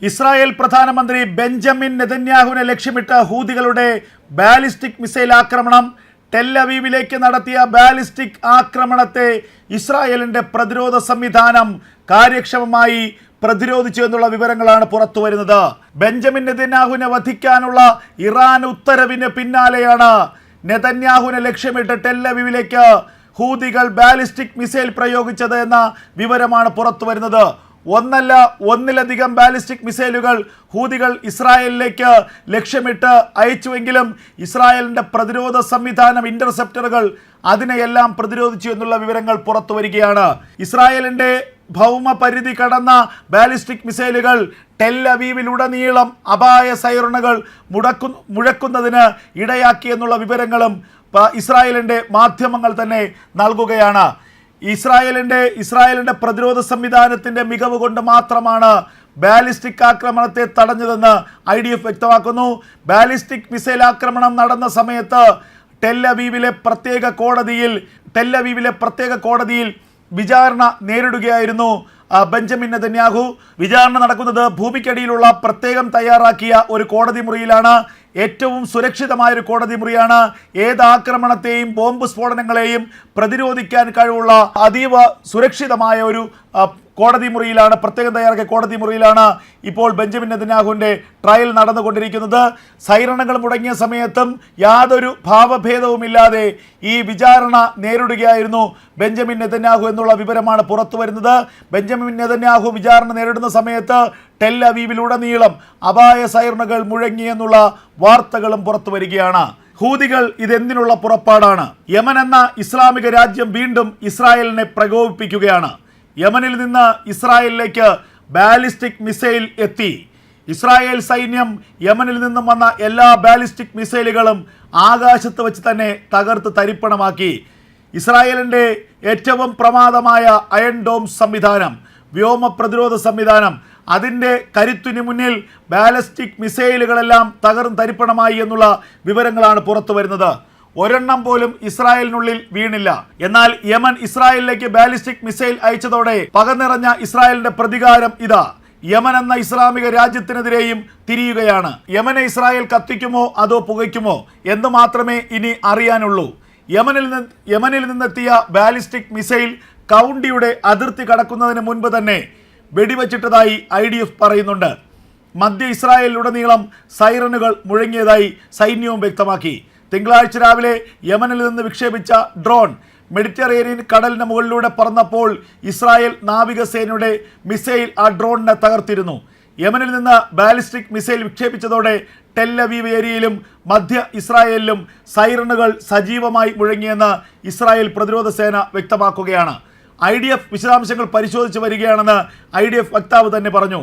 Israel പ്രധാനമന്ത്രി Benjamin നെതന്യാഹുവിനെ ലക്ഷ്യമിട്ട് ഹൂതികളുടെ ballistic missile ആക്രമണം. ടെൽ അവീവിലേക്ക് നടത്തിയ ബാലിസ്റ്റിക് ആക്രമണത്തെ ഇസ്രായേലിന്റെ പ്രതിരോധ സംവിധാനം കാര്യക്ഷമമായി പ്രതിരോധിച്ചു എന്നുള്ള വിവരങ്ങളാണ് പുറത്തു വരുന്നത്. ബെഞ്ചമിൻ നെതന്യാഹുവിനെ വധിക്കാനുള്ള ഇറാൻ ഉത്തരവിന് പിന്നാലെയാണ് നെതന്യാഹുവിനെ ലക്ഷ്യമിട്ട് ടെൽ അവീവിലേക്ക് ഹൂതികൾ ബാലിസ്റ്റിക് മിസൈൽ പ്രയോഗിച്ചത് എന്ന വിവരമാണ് പുറത്തു വരുന്നത്. ഒന്നല്ല ഒന്നിലധികം ബാലിസ്റ്റിക് മിസൈലുകൾ ഹൂതികൾ ഇസ്രായേലിലേക്ക് ലക്ഷ്യമിട്ട് അയച്ചുവെങ്കിലും ഇസ്രായേലിൻ്റെ പ്രതിരോധ സംവിധാനം ഇന്റർസെപ്റ്ററുകൾ അതിനെയെല്ലാം പ്രതിരോധിച്ചു എന്നുള്ള വിവരങ്ങൾ പുറത്തു വരികയാണ്. ഇസ്രായേലിൻ്റെ ഭൗമ പരിധി കടന്ന ബാലിസ്റ്റിക് മിസൈലുകൾ ടെൽ അവീവിലുടനീളം അപായ സൈറണുകൾ മുഴക്കുന്നതിന് ഇടയാക്കിയെന്നുള്ള വിവരങ്ങളും ഇസ്രായേലിൻ്റെ മാധ്യമങ്ങൾ തന്നെ നൽകുകയാണ്. ഇസ്രായേലിന്റെ പ്രതിരോധ സംവിധാനത്തിന്റെ മികവ് കൊണ്ട് മാത്രമാണ് ബാലിസ്റ്റിക് ആക്രമണത്തെ തടഞ്ഞതെന്ന് IDF വ്യക്തമാക്കുന്നു. ബാലിസ്റ്റിക് മിസൈൽ ആക്രമണം നടന്ന സമയത്ത് ടെൽ അവീവിലെ പ്രത്യേക കോടതിയിൽ വിചാരണ നേരിടുകയായിരുന്നു ബെഞ്ചമിൻ നെതന്യാഹു. വിചാരണ നടക്കുന്നത് ഭൂമിക്കടിയിലുള്ള പ്രത്യേകം തയ്യാറാക്കിയ ഒരു കോടതി മുറിയിലാണ്. ഏറ്റവും സുരക്ഷിതമായൊരു കോടതി മുറിയാണ്. ഏത് ആക്രമണത്തെയും ബോംബ് സ്ഫോടനങ്ങളെയും പ്രതിരോധിക്കാൻ കഴിവുള്ള അതീവ സുരക്ഷിതമായ ഒരു കോടതി മുറിയിലാണ്, പ്രത്യേകം തയ്യാറാക്കിയ കോടതി മുറിയിലാണ് ഇപ്പോൾ ബെഞ്ചമിൻ നെതന്യാഹുവിൻ്റെ ട്രയൽ നടന്നുകൊണ്ടിരിക്കുന്നത്. സൈറണുകൾ മുടങ്ങിയ സമയത്തും യാതൊരു ഭാവഭേദവുമില്ലാതെ ഈ വിചാരണ നേരിടുകയായിരുന്നു ബെഞ്ചമിൻ നെതന്യാഹു എന്നുള്ള വിവരമാണ് പുറത്തു വരുന്നത്. ബെഞ്ചമിൻ നെതന്യാഹു വിചാരണ നേരിടുന്ന സമയത്ത് ടെൽ അവീവിലുടനീളം അപായ സൈറണുകൾ മുഴങ്ങിയെന്നുള്ള വാർത്തകളും പുറത്തു വരികയാണ്. ഹൂതികൾ ഇതെന്തിനുള്ള പുറപ്പാടാണ്? യമൻ എന്ന ഇസ്ലാമിക രാജ്യം വീണ്ടും ഇസ്രായേലിനെ പ്രകോപിപ്പിക്കുകയാണ്. യമനിൽ നിന്ന് ഇസ്രായേലിലേക്ക് ബാലിസ്റ്റിക് മിസൈൽ എത്തി. ഇസ്രായേൽ സൈന്യം യമനിൽ നിന്നും വന്ന എല്ലാ ബാലിസ്റ്റിക് മിസൈലുകളും ആകാശത്ത് വെച്ച് തന്നെ തകർത്ത് തരിപ്പണമാക്കി. ഇസ്രായേലിൻ്റെ ഏറ്റവും പ്രമാദമായ അയൺ ഡോം സംവിധാനം, വ്യോമ പ്രതിരോധ സംവിധാനം, അതിൻ്റെ കരുത്തിനു മുന്നിൽ ബാലിസ്റ്റിക് മിസൈലുകളെല്ലാം തകർന്ന് തരിപ്പണമായി എന്നുള്ള വിവരങ്ങളാണ് പുറത്തു വരുന്നത്. ഒരെണ്ണം പോലും ഇസ്രായേലിനുള്ളിൽ വീണില്ല. എന്നാൽ യമൻ ഇസ്രായേലിലേക്ക് ബാലിസ്റ്റിക് മിസൈൽ അയച്ചതോടെ പക നിറഞ്ഞ ഇസ്രായേലിന്റെ പ്രതികാരം ഇതാ യമൻ എന്ന ഇസ്ലാമിക രാജ്യത്തിനെതിരെയും തിരിയുകയാണ്. യമനെ ഇസ്രായേൽ കത്തിക്കുമോ അതോ പുകയ്ക്കുമോ എന്ന് മാത്രമേ ഇനി അറിയാനുള്ളൂ. യമനിൽ നിന്നെത്തിയ ബാലിസ്റ്റിക് മിസൈൽ കൗണ്ടിയുടെ അതിർത്തി കടക്കുന്നതിന് മുൻപ് തന്നെ വെടിവെച്ചിട്ടതായി IDF പറയുന്നുണ്ട്. മധ്യ ഇസ്രായേലിലുടനീളം സൈറനുകൾ മുഴങ്ങിയതായി സൈന്യവും വ്യക്തമാക്കി. തിങ്കളാഴ്ച രാവിലെ യമനിൽ നിന്ന് വിക്ഷേപിച്ച ഡ്രോൺ മെഡിറ്ററേനിയൻ കടലിന് മുകളിലൂടെ പറന്നപ്പോൾ ഇസ്രായേൽ നാവികസേനയുടെ മിസൈൽ ആ ഡ്രോണിനെ തകർത്തിരുന്നു. യമനിൽ നിന്ന് ബാലിസ്റ്റിക് മിസൈൽ വിക്ഷേപിച്ചതോടെ ടെൽ അവീവ് ഏരിയയിലും മധ്യ ഇസ്രായേലിലും സൈറണുകൾ സജീവമായി മുഴങ്ങിയെന്ന് ഇസ്രായേൽ പ്രതിരോധ സേന വ്യക്തമാക്കുകയാണ്. IDF വിശദാംശങ്ങൾ പരിശോധിച്ച് വരികയാണെന്ന് IDF വക്താവ് തന്നെ പറഞ്ഞു.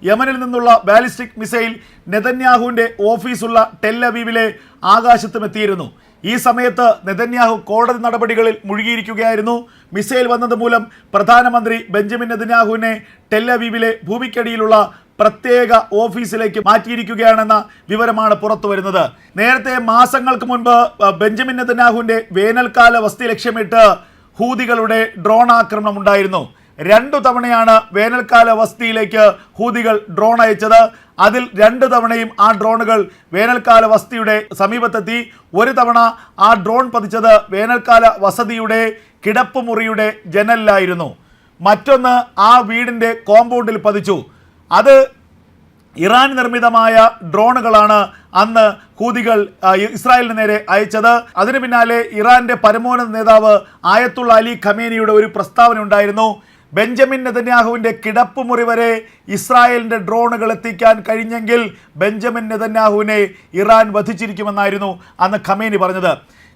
യമനിൽ നിന്നുള്ള ബാലിസ്റ്റിക് മിസൈൽ നെതന്യാഹുവിൻ്റെ ഓഫീസുള്ള ടെൽ അവീവിലെ ആകാശത്തും എത്തിയിരുന്നു. ഈ സമയത്ത് നെതന്യാഹു കോടതി നടപടികളിൽ മുഴുകിയിരിക്കുകയായിരുന്നു. മിസൈൽ വന്നത് മൂലം പ്രധാനമന്ത്രി ബെഞ്ചമിൻ നെതന്യാഹുവിനെ ടെൽ അവീവിലെ ഭൂമിക്കടിയിലുള്ള പ്രത്യേക ഓഫീസിലേക്ക് മാറ്റിയിരിക്കുകയാണെന്ന വിവരമാണ് പുറത്തു വരുന്നത്. നേരത്തെ മാസങ്ങൾക്ക് മുൻപ് ബെഞ്ചമിൻ നെതന്യാഹുവിൻ്റെ വേനൽക്കാല വസതി ലക്ഷ്യമിട്ട് ഹൂതികളുടെ ഡ്രോൺ ആക്രമണം ഉണ്ടായിരുന്നു. 2 തവണയാണ് വേനൽക്കാല വസതിയിലേക്ക് ഹൂതികൾ ഡ്രോൺ അയച്ചത്. അതിൽ 2 തവണയും ആ ഡ്രോണുകൾ വേനൽക്കാല വസതിയുടെ സമീപത്തെത്തി. ഒരു തവണ ആ ഡ്രോൺ പതിച്ചത് വേനൽക്കാല വസതിയുടെ കിടപ്പുമുറിയുടെ ജനലിലായിരുന്നു. മറ്റൊന്ന് ആ വീടിൻ്റെ കോമ്പൗണ്ടിൽ പതിച്ചു. അത് ഇറാൻ നിർമ്മിതമായ ഡ്രോണുകളാണ് അന്ന് ഹൂതികൾ ഇസ്രായേലിന് നേരെ അയച്ചത്. അതിന് പിന്നാലെ ഇറാന്റെ പരമോന്നത നേതാവ് ആയത്തുള്ള അലി ഖമേനിയുടെ ഒരു പ്രസ്താവന ഉണ്ടായിരുന്നു. ബെഞ്ചമിൻ നെതന്യാഹുവിൻ്റെ കിടപ്പുമുറി വരെ ഇസ്രായേലിൻ്റെ ഡ്രോണുകൾ എത്തിക്കാൻ കഴിഞ്ഞെങ്കിൽ ബെഞ്ചമിൻ നെതന്യാഹുവിനെ ഇറാൻ വധിച്ചിരിക്കുമെന്നായിരുന്നു അന്ന് ഖമേനി പറഞ്ഞത്.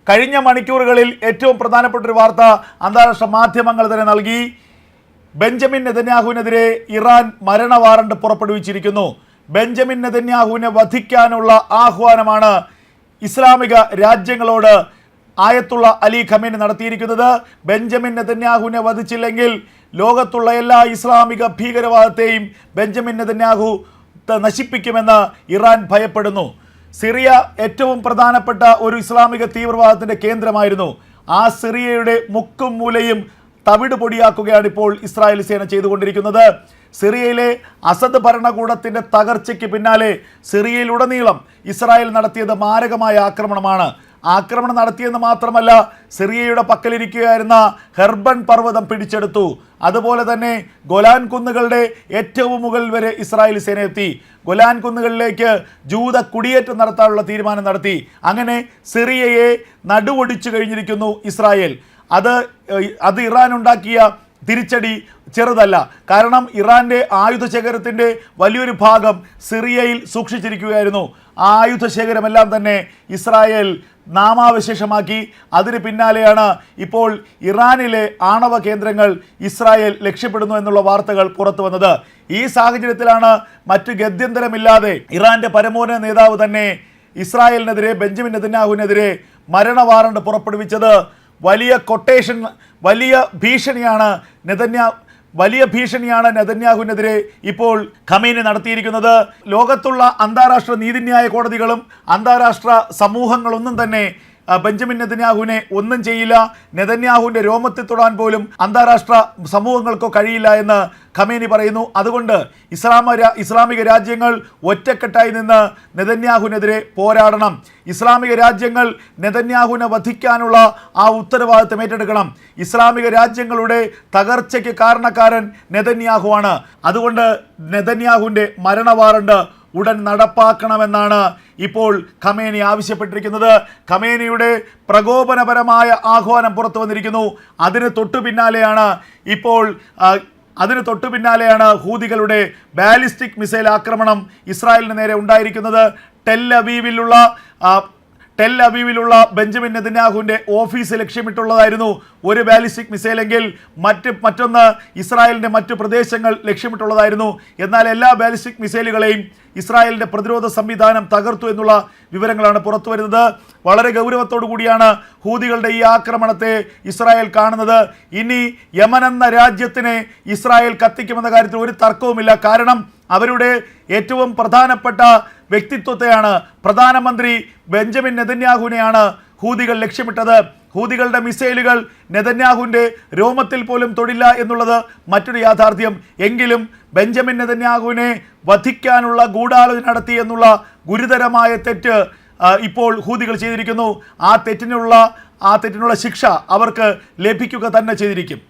കഴിഞ്ഞ മണിക്കൂറുകളിൽ ഏറ്റവും പ്രധാനപ്പെട്ട ഒരു വാർത്ത അന്താരാഷ്ട്ര മാധ്യമങ്ങൾ തന്നെ നൽകി. ബെഞ്ചമിൻ നെതന്യാഹുവിനെതിരെ ഇറാൻ മരണ വാറണ്ട് പുറപ്പെടുവിച്ചിരിക്കുന്നു. ബെഞ്ചമിൻ നെതന്യാഹുവിനെ വധിക്കാനുള്ള ആഹ്വാനമാണ് ഇസ്ലാമിക രാജ്യങ്ങളോട് ആയത്തുള്ള അലി ഖമേനി നടത്തിയിരിക്കുന്നത്. ബെഞ്ചമിൻ നെതന്യാഹുവിനെ വധിച്ചില്ലെങ്കിൽ ലോകത്തുള്ള എല്ലാ ഇസ്ലാമിക ഭീകരവാദത്തെയും ബെഞ്ചമിൻ നെതന്യാഹു നശിപ്പിക്കുമെന്ന് ഇറാൻ ഭയപ്പെടുന്നു. സിറിയ ഏറ്റവും പ്രധാനപ്പെട്ട ഒരു ഇസ്ലാമിക തീവ്രവാദത്തിൻ്റെ കേന്ദ്രമായിരുന്നു. ആ സിറിയയുടെ മുക്കും മൂലയും തവിട് പൊടിയാക്കുകയാണ് ഇപ്പോൾ ഇസ്രായേൽ സേന ചെയ്തുകൊണ്ടിരിക്കുന്നത്. സിറിയയിലെ അസദ് ഭരണകൂടത്തിൻ്റെ തകർച്ചയ്ക്ക് പിന്നാലെ സിറിയയിലുടനീളം ഇസ്രായേൽ നടത്തിയത് മാരകമായ ആക്രമണമാണ്. ആക്രമണം നടത്തിയെന്ന് മാത്രമല്ല, സിറിയയുടെ പക്കലിരിക്കുകയായിരുന്ന ഹെർബൺ പർവ്വതം പിടിച്ചെടുത്തു. അതുപോലെ തന്നെ ഗൊലാൻ കുന്നുകളുടെ ഏറ്റവും മുകളിൽ വരെ ഇസ്രായേൽ സേന എത്തി. ഗൊലാൻ കുന്നുകളിലേക്ക് ജൂത കുടിയേറ്റം നടത്താനുള്ള തീരുമാനം നടത്തി. അങ്ങനെ സിറിയയെ നടുവൊടിച്ചു കഴിഞ്ഞിരിക്കുന്നു ഇസ്രായേൽ. അത് ഇറാൻ ഉണ്ടാക്കിയ തിരിച്ചടി ചെറുതല്ല. കാരണം ഇറാൻ്റെ ആയുധശേഖരത്തിൻ്റെ വലിയൊരു ഭാഗം സിറിയയിൽ സൂക്ഷിച്ചിരിക്കുകയായിരുന്നു. ആ ആയുധശേഖരമെല്ലാം തന്നെ ഇസ്രായേൽ നാമാവശേഷമാക്കി. അതിന് പിന്നാലെയാണ് ഇപ്പോൾ ഇറാനിലെ ആണവ കേന്ദ്രങ്ങൾ ഇസ്രായേൽ ലക്ഷ്യപ്പെടുന്നു എന്നുള്ള വാർത്തകൾ പുറത്തു വന്നത്. ഈ സാഹചര്യത്തിലാണ് മറ്റ് ഗത്യന്തരമില്ലാതെ ഇറാൻ്റെ പരമോന്നത നേതാവ് തന്നെ ഇസ്രായേലിനെതിരെ, ബെഞ്ചമിൻ നെതന്യാഹുവിനെതിരെ മരണ വാറണ്ട് പുറപ്പെടുവിച്ചത്. വലിയ ഭീഷണിയാണ് നെതന്യാഹുവിനെതിരെ ഇപ്പോൾ ഖമേനി നടത്തിയിരിക്കുന്നത്. ലോകത്തുള്ള അന്താരാഷ്ട്ര നീതിന്യായ കോടതികളും അന്താരാഷ്ട്ര സമൂഹങ്ങളൊന്നും തന്നെ ബെഞ്ചമിൻ നെതന്യാഹുവിനെ ഒന്നും ചെയ്യില്ല. നെതന്യാഹുവിൻ്റെ രോമത്തിൽ തൊടാൻ പോലും അന്താരാഷ്ട്ര സമൂഹങ്ങൾക്കോ കഴിയില്ല എന്ന് ഖമേനി പറയുന്നു. അതുകൊണ്ട് ഇസ്ലാമിക രാജ്യങ്ങൾ ഒറ്റക്കെട്ടായി നിന്ന് നെതന്യാഹുവിനെതിരെ പോരാടണം. ഇസ്ലാമിക രാജ്യങ്ങൾ നെതന്യാഹുവിനെ വധിക്കാനുള്ള ആ ഉത്തരവാദിത്തം ഏറ്റെടുക്കണം. ഇസ്ലാമിക രാജ്യങ്ങളുടെ തകർച്ചയ്ക്ക് കാരണക്കാരൻ നെതന്യാഹുവാണ്. അതുകൊണ്ട് നെതന്യാഹുവിൻ്റെ മരണ വാറണ്ട് ഉടൻ നടപ്പാക്കണമെന്നാണ് ഇപ്പോൾ ഖമേനി ആവശ്യപ്പെട്ടിരിക്കുന്നത്. ഖമേനിയുടെ പ്രകോപനപരമായ ആഹ്വാനം പുറത്തു വന്നിരിക്കുന്നു. അതിന് തൊട്ടു പിന്നാലെയാണ് ഹൂതികളുടെ ബാലിസ്റ്റിക് മിസൈൽ ആക്രമണം ഇസ്രായേലിന് നേരെ ഉണ്ടായിരിക്കുന്നത്. ടെൽ അവീവിലുള്ള ബെഞ്ചമിൻ നെതന്യാഹുവിൻ്റെ ഓഫീസ് ലക്ഷ്യമിട്ടുള്ളതായിരുന്നു ഒരു ബാലിസ്റ്റിക് മിസൈലെങ്കിൽ മറ്റൊന്ന് ഇസ്രായേലിൻ്റെ മറ്റു പ്രദേശങ്ങൾ ലക്ഷ്യമിട്ടുള്ളതായിരുന്നു. എന്നാൽ എല്ലാ ബാലിസ്റ്റിക് മിസൈലുകളെയും ഇസ്രായേലിൻ്റെ പ്രതിരോധ സംവിധാനം തകർത്തു എന്നുള്ള വിവരങ്ങളാണ് പുറത്തു വരുന്നത്. വളരെ ഗൗരവത്തോടു കൂടിയാണ് ഹൂതികളുടെ ഈ ആക്രമണത്തെ ഇസ്രായേൽ കാണുന്നത്. ഇനി യമൻ എന്ന രാജ്യത്തിനെ ഇസ്രായേൽ കത്തിക്കുമെന്ന കാര്യത്തിൽ ഒരു തർക്കവുമില്ല. കാരണം അവരുടെ ഏറ്റവും പ്രധാനപ്പെട്ട വ്യക്തിത്വത്തെയാണ്, പ്രധാനമന്ത്രി ബെഞ്ചമിൻ നെതന്യാഹുവിനെയാണ് ഹൂതികൾ ലക്ഷ്യമിട്ടത്. ഹൂതികളുടെ മിസൈലുകൾ നെതന്യാഹുവിൻ്റെ രോമത്തിൽ പോലും തൊടില്ല എന്നുള്ളത് മറ്റൊരു യാഥാർത്ഥ്യം. എങ്കിലും ബെഞ്ചമിൻ നെതന്യാഹുവിനെ വധിക്കാനുള്ള ഗൂഢാലോചന നടത്തി എന്നുള്ള ഗുരുതരമായ തെറ്റ് ഇപ്പോൾ ഹൂതികൾ ചെയ്തിരിക്കുന്നു. ആ തെറ്റിനുള്ള ശിക്ഷ അവർക്ക് ലഭിക്കുക തന്നെ ചെയ്തിരിക്കും.